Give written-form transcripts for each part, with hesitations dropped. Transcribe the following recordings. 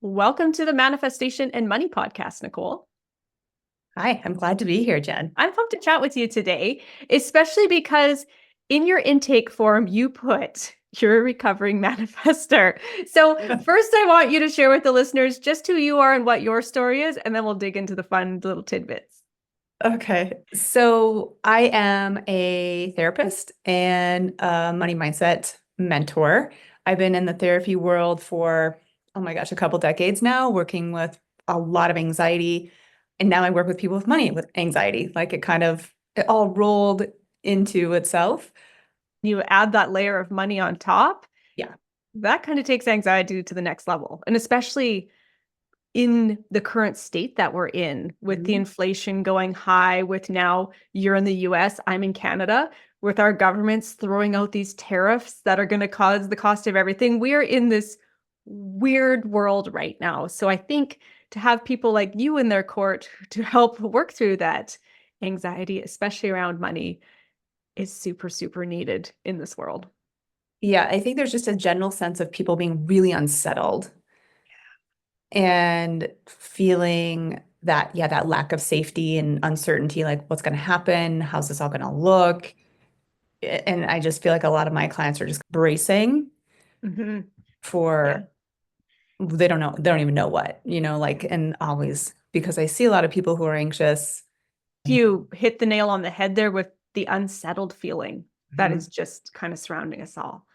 Welcome to the Manifestation and Money podcast, Nichole. Hi, I'm glad to be here, Jen. I'm pumped to chat with you today, especially because in your intake form, you put you're a recovering manifester. So, first, I want you to share with the listeners just who you are and what your story is, and then we'll dig into the fun little tidbits. Okay, so I am a therapist and a money mindset mentor. I've been in the therapy world for, oh my gosh, a couple decades now, working with a lot of anxiety. And now I work with people with money with anxiety. It all rolled into itself. You add that layer of money on top, Yeah. that kind of takes anxiety to the next level. And especially in the current state that we're in with the Mhm. inflation going high, with now you're in the US, I'm in Canada, with our governments throwing out these tariffs that are going to cause the cost of everything. We're in this weird world right now. So I think to have people like you in their court to help work through that anxiety, especially around money, is super, super needed in this world. Yeah, I think there's just a general sense of people being really unsettled and feeling that, yeah, that lack of safety and uncertainty, like what's going to happen, how's this all going to look? And I just feel like a lot of my clients are just bracing Mm-hmm. Yeah. for they don't even know what, and always because I see a lot of people who are anxious. You hit the nail on the head there with the unsettled feeling that is Mhm. just kind of surrounding us all.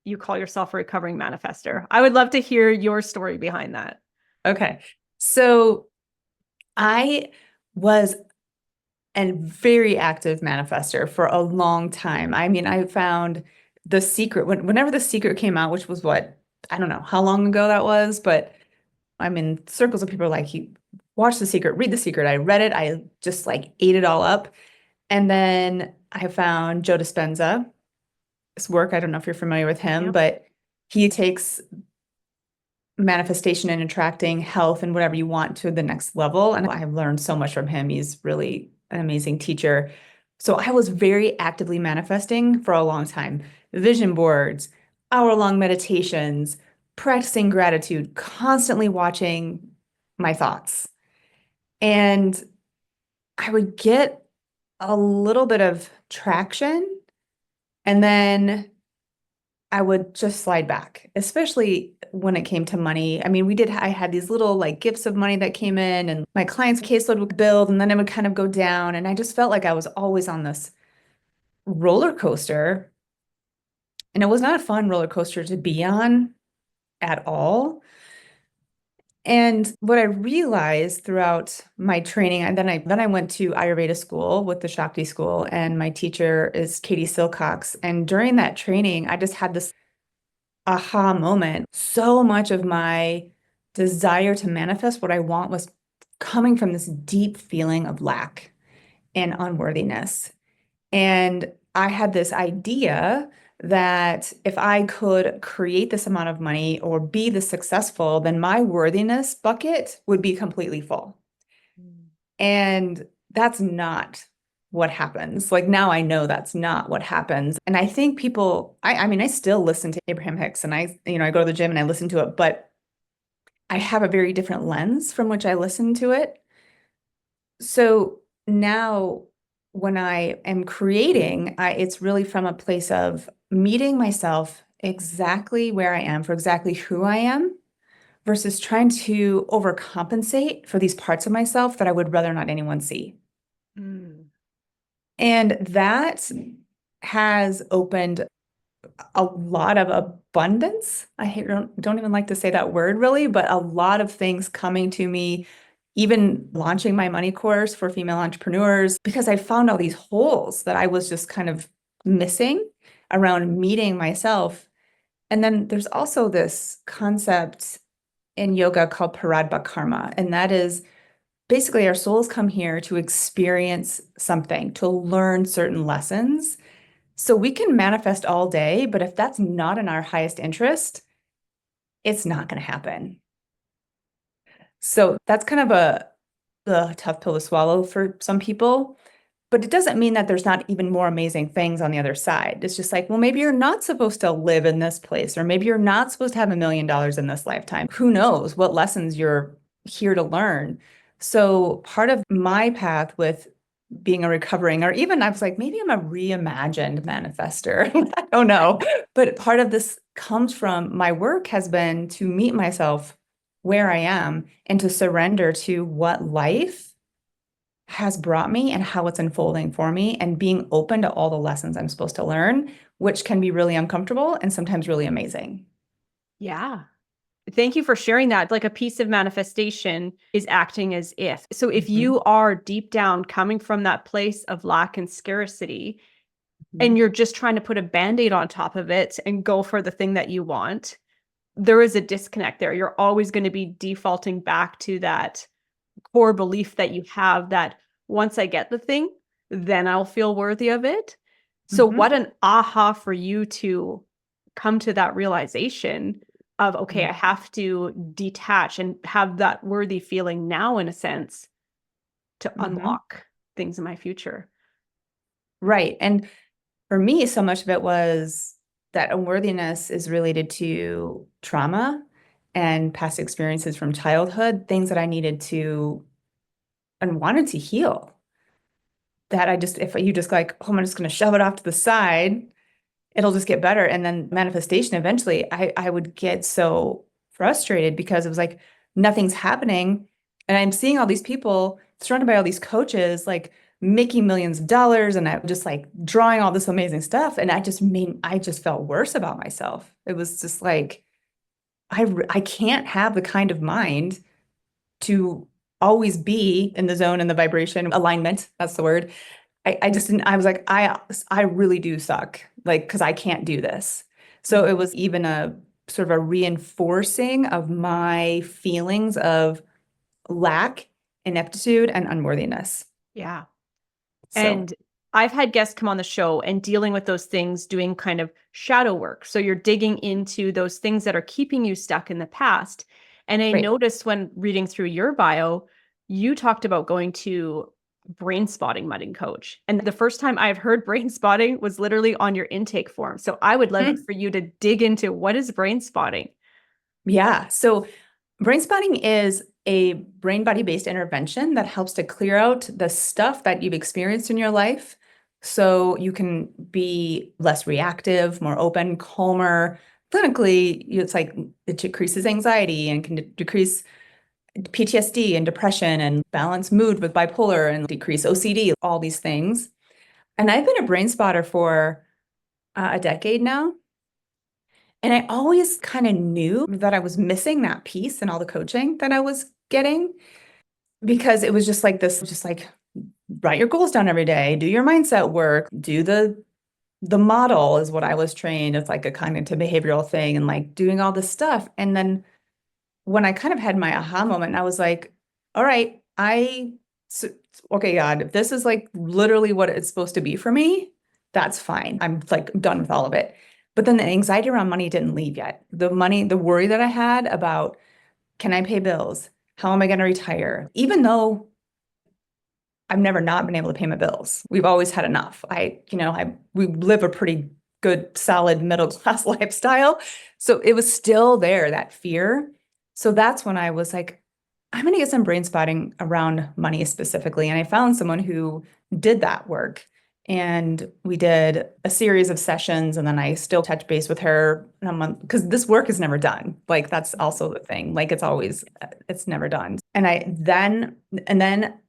You call yourself a recovering manifester. I would love to hear your story behind that. Okay. So I was a very active manifester for a long time. I mean, I found The Secret whenever The Secret came out, which was what, I don't know how long ago that was, but I'm in circles of people like, you watch The Secret, read The Secret. I read it. I just like ate it all up. And then I found Joe Dispenza's work. I don't know if you're familiar with him, Yep. but he takes manifestation and attracting health and whatever you want to the next level. And I've learned so much from him. He's really an amazing teacher. So I was very actively manifesting for a long time. Vision boards, hour-long meditations, practicing gratitude, constantly watching my thoughts. And I would get a little bit of traction, and then I would just slide back, especially when it came to money. I mean, I had these little like gifts of money that came in, and my clients' caseload would build, and then it would kind of go down. And I just felt like I was always on this roller coaster. And it was not a fun roller coaster to be on at all. And what I realized throughout my training, and then I went to Ayurveda school with the Shakti school, and my teacher is Katie Silcox. And during that training, I just had this aha moment. So much of my desire to manifest what I want was coming from this deep feeling of lack and unworthiness. And I had this idea that if I could create this amount of money or be this successful, then my worthiness bucket would be completely full. And that's not what happens. Like now I know that's not what happens. And I think I mean, I still listen to Abraham Hicks and I go to the gym and I listen to it, but I have a very different lens from which I listen to it. So now when I am creating, it's really from a place of meeting myself exactly where I am for exactly who I am versus trying to overcompensate for these parts of myself that I would rather not anyone see. Mm. And that has opened a lot of abundance. Don't even like to say that word really, but a lot of things coming to me, even launching my money course for female entrepreneurs, because I found all these holes that I was just kind of missing around meeting myself. And then there's also this concept in yoga called Paradba Karma, and that is basically our souls come here to experience something, to learn certain lessons. So we can manifest all day, but if that's not in our highest interest, it's not going to happen. So that's kind of a tough pill to swallow for some people. But it doesn't mean that there's not even more amazing things on the other side. It's just like, well, maybe you're not supposed to live in this place, or maybe you're not supposed to have $1 million in this lifetime. Who knows what lessons you're here to learn? So part of my path with being a recovering, or even I was like, maybe I'm a reimagined manifester. I don't know. But part of this comes from my work has been to meet myself where I am and to surrender to what life has brought me and how it's unfolding for me, and being open to all the lessons I'm supposed to learn, which can be really uncomfortable and sometimes really amazing. Yeah. Thank you for sharing that. Like a piece of manifestation is acting as if. So if Mhm. you are deep down coming from that place of lack and scarcity, and Mhm. you're just trying to put a band-aid on top of it and go for the thing that you want, there is a disconnect there. You're always going to be defaulting back to that core belief that you have that once I get the thing, then I'll feel worthy of it. So what Mhm. an aha for you to come to that realization of, okay, I have to detach and have that worthy feeling now, in a sense, to Mhm. unlock things in my future. Right. And for me, so much of it was that unworthiness is related to trauma and past experiences from childhood, things that I needed to and wanted to heal. That I just, if you just like, oh, I'm just going to shove it off to the side, it'll just get better. And then manifestation, eventually, I would get so frustrated because it was like nothing's happening. And I'm seeing all these people surrounded by all these coaches, like making millions of dollars. And I'm just like drawing all this amazing stuff. And I just felt worse about myself. It was just like, I can't have the kind of mind to always be in the zone and the vibration alignment. That's the word. I just didn't, I was like, I really do suck, like, because I can't do this. So it was even a sort of a reinforcing of my feelings of lack, ineptitude, and unworthiness. Yeah. So, And I've had guests come on the show and dealing with those things, doing kind of shadow work. So you're digging into those things that are keeping you stuck in the past. And I right. noticed when reading through your bio, you talked about going to brain spotting mudding coach. And the first time I've heard brain spotting was literally on your intake form. So I would love Mhm. for you to dig into what is brain spotting. Yeah. So brain spotting is a brain body based intervention that helps to clear out the stuff that you've experienced in your life so you can be less reactive, more open, calmer. Clinically, it's like it decreases anxiety and can decrease PTSD and depression and balance mood with bipolar and decrease OCD, all these things. And I've been a brain spotter for a decade now. And I always kind of knew that I was missing that piece in all the coaching that I was getting, because it was just like this, just like write your goals down every day, do your mindset work, do the model is what I was trained. It's like a cognitive behavioral thing, and like doing all this stuff. And then when I kind of had my aha moment, I was like, all right, so, okay, God, if this is like literally what it's supposed to be for me, that's fine. I'm like done with all of it. But then the anxiety around money didn't leave yet. The worry that I had about, can I pay bills? How am I going to retire? Even though I've never not been able to pay my bills. We've always had enough. We live a pretty good, solid middle class lifestyle. So it was still there, that fear. So that's when I was like, I'm going to get some brain spotting around money specifically. And I found someone who did that work. And we did a series of sessions. And then I still touch base with her in a month, because this work is never done. Like, that's also the thing. Like, it's never done. And then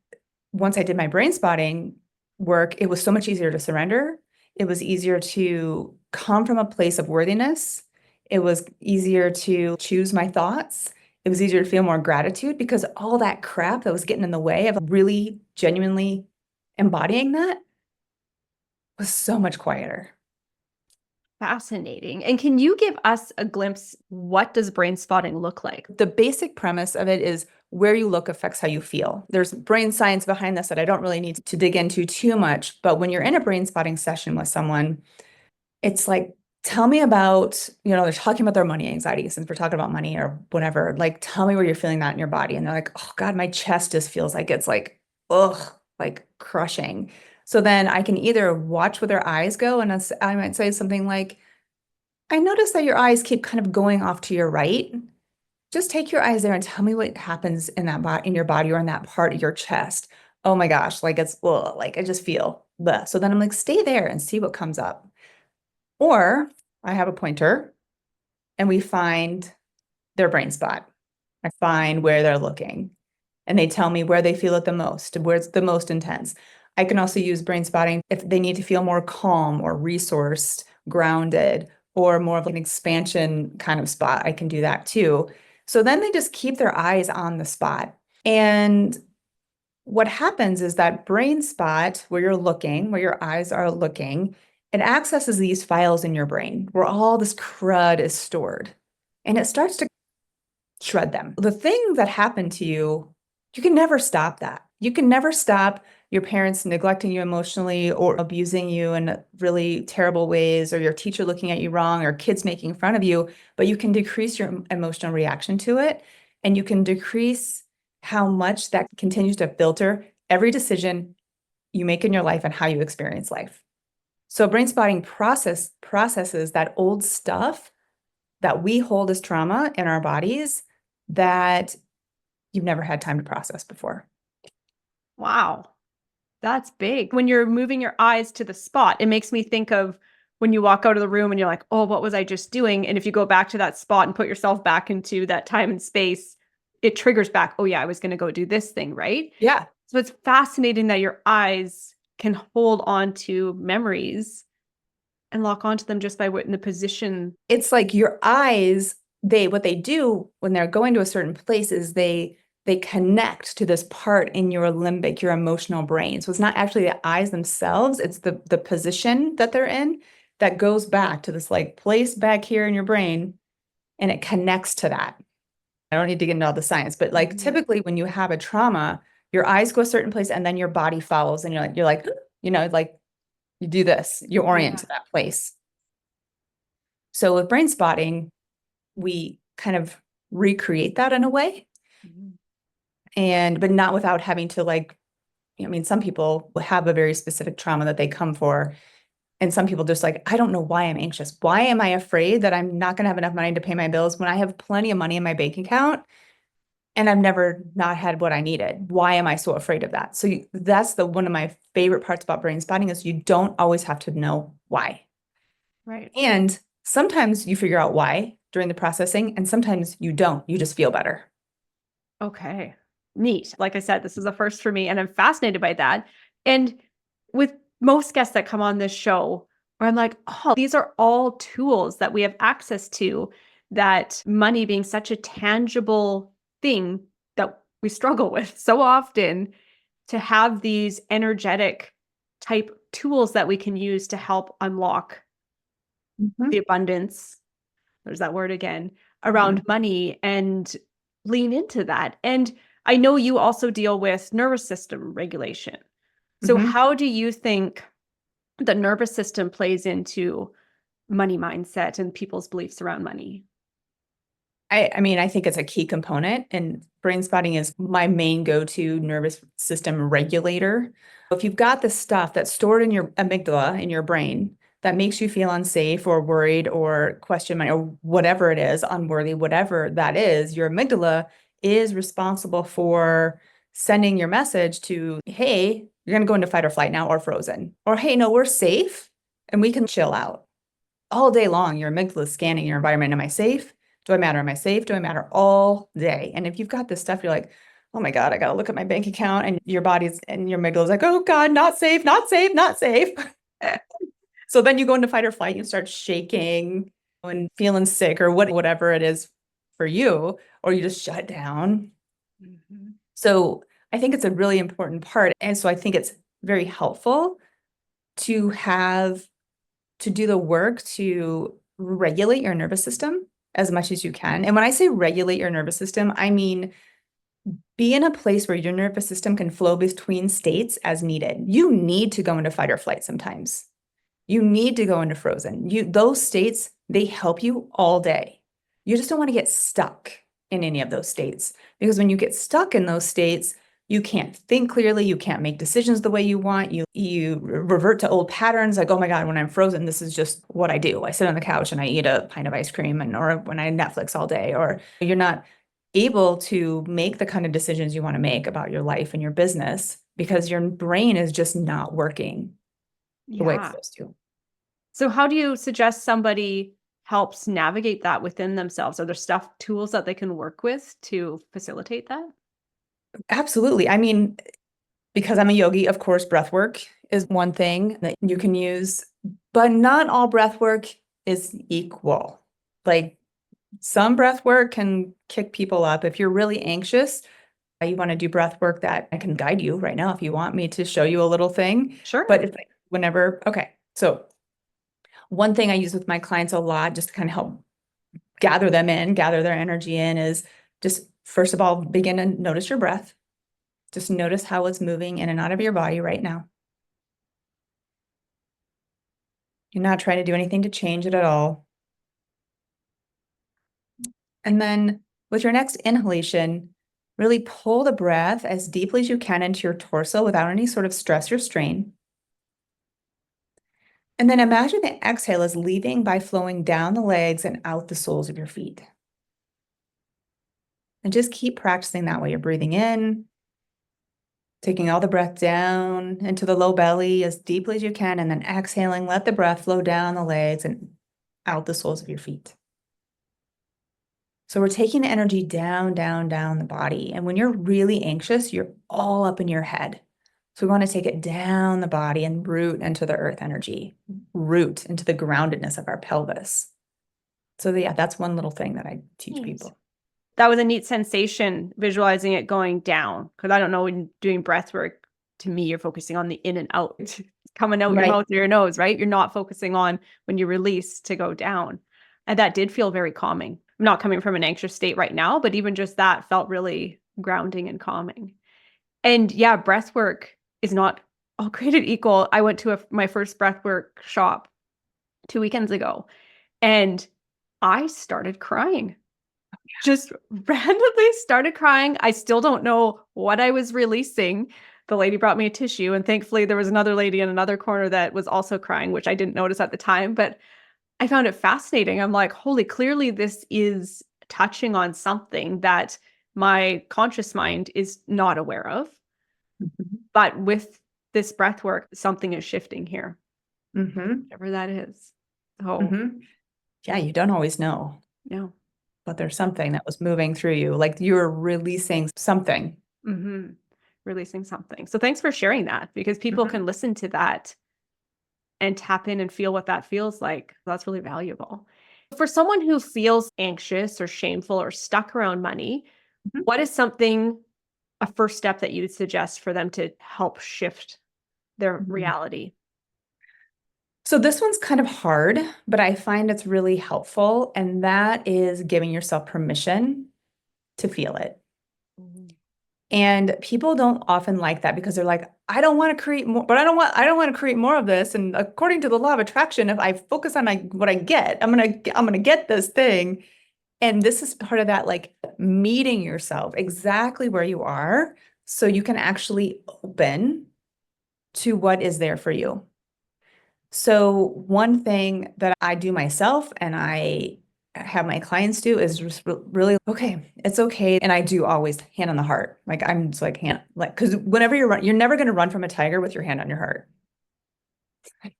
once I did my brain spotting work, it was so much easier to surrender. It was easier to come from a place of worthiness. It was easier to choose my thoughts. It was easier to feel more gratitude, because all that crap that was getting in the way of really genuinely embodying that was so much quieter. Fascinating. And can you give us a glimpse? What does brain spotting look like? The basic premise of it is where you look affects how you feel. There's brain science behind this that I don't really need to dig into too much. But when you're in a brain spotting session with someone, it's like, tell me about, they're talking about their money anxiety, since we're talking about money or whatever. Like, tell me where you're feeling that in your body. And they're like, oh God, my chest just feels like it's like, ugh, like crushing. So then I can either watch where their eyes go, and I might say something like, I notice that your eyes keep kind of going off to your right. Just take your eyes there and tell me what happens in that body, in your body, or in that part of your chest. Oh my gosh, like it's ugh, like I just feel the. So then I'm like, stay there and see what comes up. Or I have a pointer and we find their brain spot. I find where they're looking and they tell me where they feel it the most, where it's the most intense. I can also use brain spotting if they need to feel more calm or resourced, grounded, or more of an expansion kind of spot. I can do that too. So then they just keep their eyes on the spot. And what happens is that brain spot where you're looking, where your eyes are looking, it accesses these files in your brain where all this crud is stored. And it starts to shred them. The thing that happened to you, you can never stop that. You can never stop your parents neglecting you emotionally or abusing you in really terrible ways, or your teacher looking at you wrong, or kids making fun of you, but you can decrease your emotional reaction to it. And you can decrease how much that continues to filter every decision you make in your life and how you experience life. So brain spotting processes that old stuff that we hold as trauma in our bodies that you've never had time to process before. Wow. That's big. When you're moving your eyes to the spot, it makes me think of when you walk out of the room and you're like, oh, what was I just doing? And if you go back to that spot and put yourself back into that time and space, it triggers back, oh, yeah, I was going to go do this thing, right? Yeah. So it's fascinating that your eyes can hold on to memories and lock onto them just by in the position. It's like your eyes, what they do when they're going to a certain place is they connect to this part in your limbic, your emotional brain. So it's not actually the eyes themselves, it's the position that they're in that goes back to this like place back here in your brain, and it connects to that. I don't need to get into all the science, but like typically when you have a trauma, your eyes go a certain place and then your body follows, and you're like, like you do this, you orient to that place. So with brain spotting, we kind of recreate that in a way. But not without having to like, I mean, some people have a very specific trauma that they come for. And some people just like, I don't know why I'm anxious. Why am I afraid that I'm not going to have enough money to pay my bills when I have plenty of money in my bank account and I've never not had what I needed? Why am I so afraid of that? So that's one of my favorite parts about brain spotting is you don't always have to know why. Right. And sometimes you figure out why during the processing, and sometimes you don't. You just feel better. Okay. Neat. Like I said, this is a first for me, and I'm fascinated by that. And with most guests that come on this show, where I'm like, oh, these are all tools that we have access to, that money being such a tangible thing that we struggle with so often, to have these energetic type tools that we can use to help unlock the abundance. There's that word again around money, and lean into that. And I know you also deal with nervous system regulation. So how do you think the nervous system plays into money mindset and people's beliefs around money? I mean, I think it's a key component, and brain spotting is my main go-to nervous system regulator. If you've got the stuff that's stored in your amygdala in your brain that makes you feel unsafe or worried or question money or whatever it is, unworthy, whatever that is, your amygdala is responsible for sending your message to, hey, you're going to go into fight or flight now, or frozen, or hey, no, we're safe and we can chill out. All day long, your amygdala is scanning your environment. Am I safe? Do I matter? Am I safe? Do I matter? All day. And if you've got this stuff, you're like, oh my God, I got to look at my bank account, and your body's and your amygdala is like, oh God, not safe, not safe, not safe. So then you go into fight or flight, you start shaking and feeling sick or whatever it is for you, or you just shut down. So I think it's a really important part. And so I think it's very helpful to do the work to regulate your nervous system as much as you can. And when I say regulate your nervous system, I mean be in a place where your nervous system can flow between states as needed. You need to go into fight or flight sometimes. You need to go into frozen. Those states, they help you all day. You just don't want to get stuck in any of those states, because when you get stuck in those states, You can't think clearly. You can't make decisions the way you want. You revert to old patterns like, oh my God, when I'm frozen, this is just what I do. I sit on the couch and I eat a pint of ice cream or when I Netflix all day, or you're not able to make the kind of decisions you want to make about your life and your business because your brain is just not working the way it's Yeah. supposed to. So how do you suggest somebody helps navigate that within themselves? Are there tools that they can work with to facilitate that? Absolutely. I mean, because I'm a yogi, of course, breath work is one thing that you can use, but not all breath work is equal. Like some breath work can kick people up. If you're really anxious, you want to do breath work that I can guide you right now if you want me to show you a little thing. Sure. But it's like whenever, okay. So one thing I use with my clients a lot just to kind of help gather them in, gather their energy in is just first of all, begin to notice your breath. Just notice how it's moving in and out of your body right now. You're not trying to do anything to change it at all. And then with your next inhalation, really pull the breath as deeply as you can into your torso without any sort of stress or strain. And then imagine the exhale is leaving by flowing down the legs and out the soles of your feet. And just keep practicing that way. You're breathing in, taking all the breath down into the low belly as deeply as you can, and then exhaling, let the breath flow down the legs and out the soles of your feet. So we're taking the energy down, down, down the body. And when you're really anxious, you're all up in your head. So we want to take it down the body and root into the earth energy, root into the groundedness of our pelvis. So yeah, that's one little thing that I teach people. That was a neat sensation, visualizing it going down. Because I don't know, when doing breath work, to me, you're focusing on the in and out, coming out your Right. mouth or your nose, right? You're not focusing on when you release to go down. And that did feel very calming. I'm not coming from an anxious state right now, but even just that felt really grounding and calming. And yeah, breath work is not all created equal. I went to my first breath work shop 2 weekends ago, and I started crying. Just randomly started crying. I still don't know what I was releasing. The lady brought me a tissue, and thankfully there was another lady in another corner that was also crying, which I didn't notice at the time, but I found it fascinating. I'm like, holy, clearly this is touching on something that my conscious mind is not aware of. Mm-hmm. But with this breath work, something is shifting here, Mm-hmm. whatever that is. So, Mm-hmm. Yeah, you don't always know, no. but there's something that was moving through you, like you're releasing something. Mm-hmm. Releasing something. So thanks for sharing that, because people Mm-hmm. can listen to that and tap in and feel what that feels like. That's really valuable. For someone who feels anxious or shameful or stuck around money, Mm-hmm. what is something, a first step that you would suggest for them to help shift their Mm-hmm. reality? So this one's kind of hard, but I find it's really helpful, and that is giving yourself permission to feel it. Mhm. And people don't often like that because they're like, I don't want to create more, but I don't want to create more of this. And according to the law of attraction, if I focus on what I get, I'm gonna get this thing. And this is part of that, like meeting yourself exactly where you are, so you can actually open to what is there for you. So one thing that I do myself and I have my clients do is just really, okay, it's okay. And I do always hand on the heart. Like I'm just like hand, like, because whenever you're never going to run from a tiger with your hand on your heart.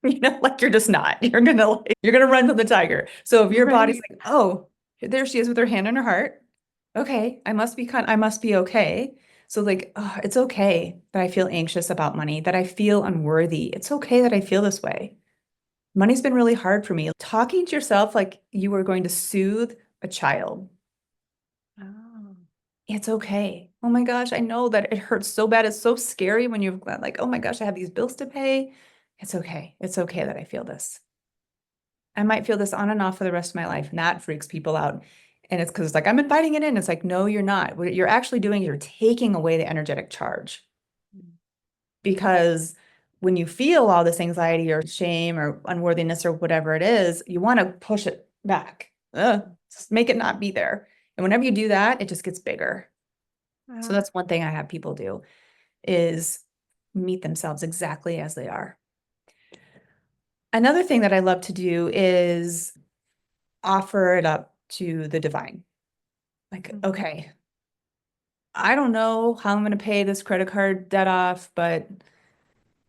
Like you're just not. You're gonna run from the tiger. So if your body's Right. like, oh, there she is with her hand on her heart. Okay, I must be okay. So like, oh, it's okay that I feel anxious about money, that I feel unworthy. It's okay that I feel this way. Money's been really hard for me. Talking to yourself like you were going to soothe a child. Oh. It's okay. Oh my gosh, I know that it hurts so bad. It's so scary when you've got like, oh my gosh, I have these bills to pay. It's okay. It's okay that I feel this. I might feel this on and off for the rest of my life. And that freaks people out. And it's because it's like, I'm inviting it in. It's like, no, you're not. What you're actually doing is you're taking away the energetic charge. Because when you feel all this anxiety or shame or unworthiness or whatever it is, you want to push it back. Just make it not be there. And whenever you do that, it just gets bigger. So that's one thing I have people do is meet themselves exactly as they are. Another thing that I love to do is offer it up to the divine. Like, okay, I don't know how I'm going to pay this credit card debt off, but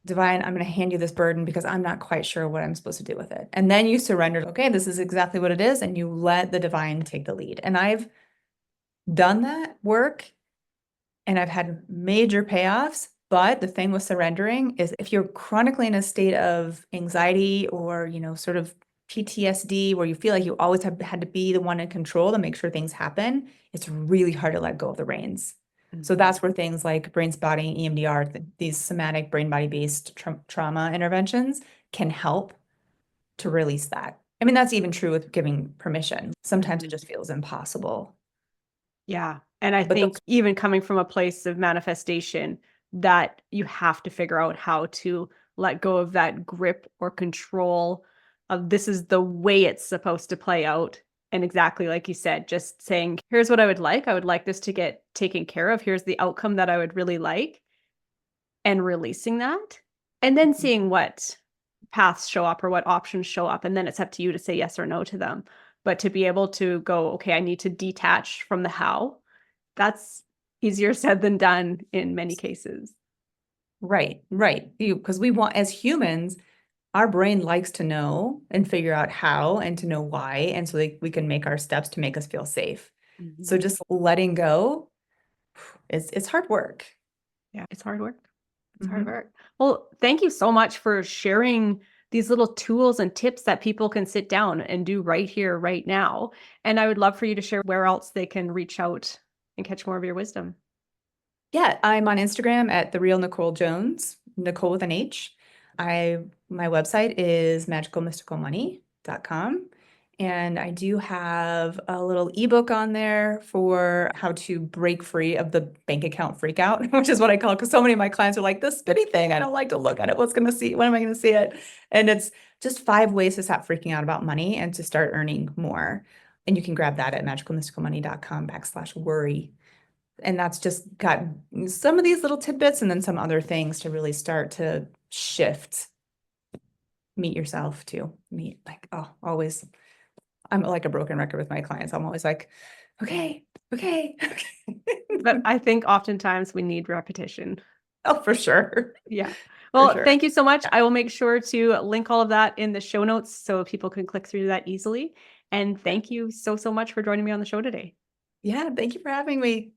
divine, I'm going to hand you this burden because I'm not quite sure what I'm supposed to do with it. And then you surrender, okay, this is exactly what it is. And you let the divine take the lead. And I've done that work and I've had major payoffs. But the thing with surrendering is if you're chronically in a state of anxiety or, sort of PTSD where you feel like you always have had to be the one in control to make sure things happen, it's really hard to let go of the reins. So that's where things like brain spotting, EMDR, these somatic brain body based trauma interventions can help to release that. I mean, that's even true with giving permission. Sometimes it just feels impossible. Yeah. And I But think even coming from a place of manifestation, that you have to figure out how to let go of that grip or control of this is the way it's supposed to play out. And exactly like you said, just saying, here's what I would like. I would like this to get taken care of. Here's the outcome that I would really like. And releasing that. And then seeing what paths show up or what options show up. And then it's up to you to say yes or no to them. But to be able to go, okay, I need to detach from the how, that's easier said than done in many cases. right. Because we want, as humans, our brain likes to know and figure out how and to know why. And so we can make our steps to make us feel safe. So just letting go, it's hard work. Yeah, it's hard work. It's hard work. Well, thank you so much for sharing these little tools and tips that people can sit down and do right here, right now. And I would love for you to share where else they can reach out and catch more of your wisdom. Yeah, I'm on Instagram at the real Nichole Jones, Nichole with an H. My website is magicalmysticalmoney.com. And I do have a little ebook on there for how to break free of the bank account freakout, which is what I call it, because so many of my clients are like, this spinny thing, I don't like to look at it. When am I going to see it? And it's just 5 ways to stop freaking out about money and to start earning more. And you can grab that at magicalmysticalmoney.com/worry. And that's just got some of these little tidbits and then some other things to really start to shift. Meet yourself too. Always. I'm like a broken record with my clients. I'm always like, okay. But I think oftentimes we need repetition. Oh, for sure. Yeah. Well, sure. thank you so much. I will make sure to link all of that in the show notes so people can click through that easily. And thank you so, so much for joining me on the show today. Yeah, thank you for having me.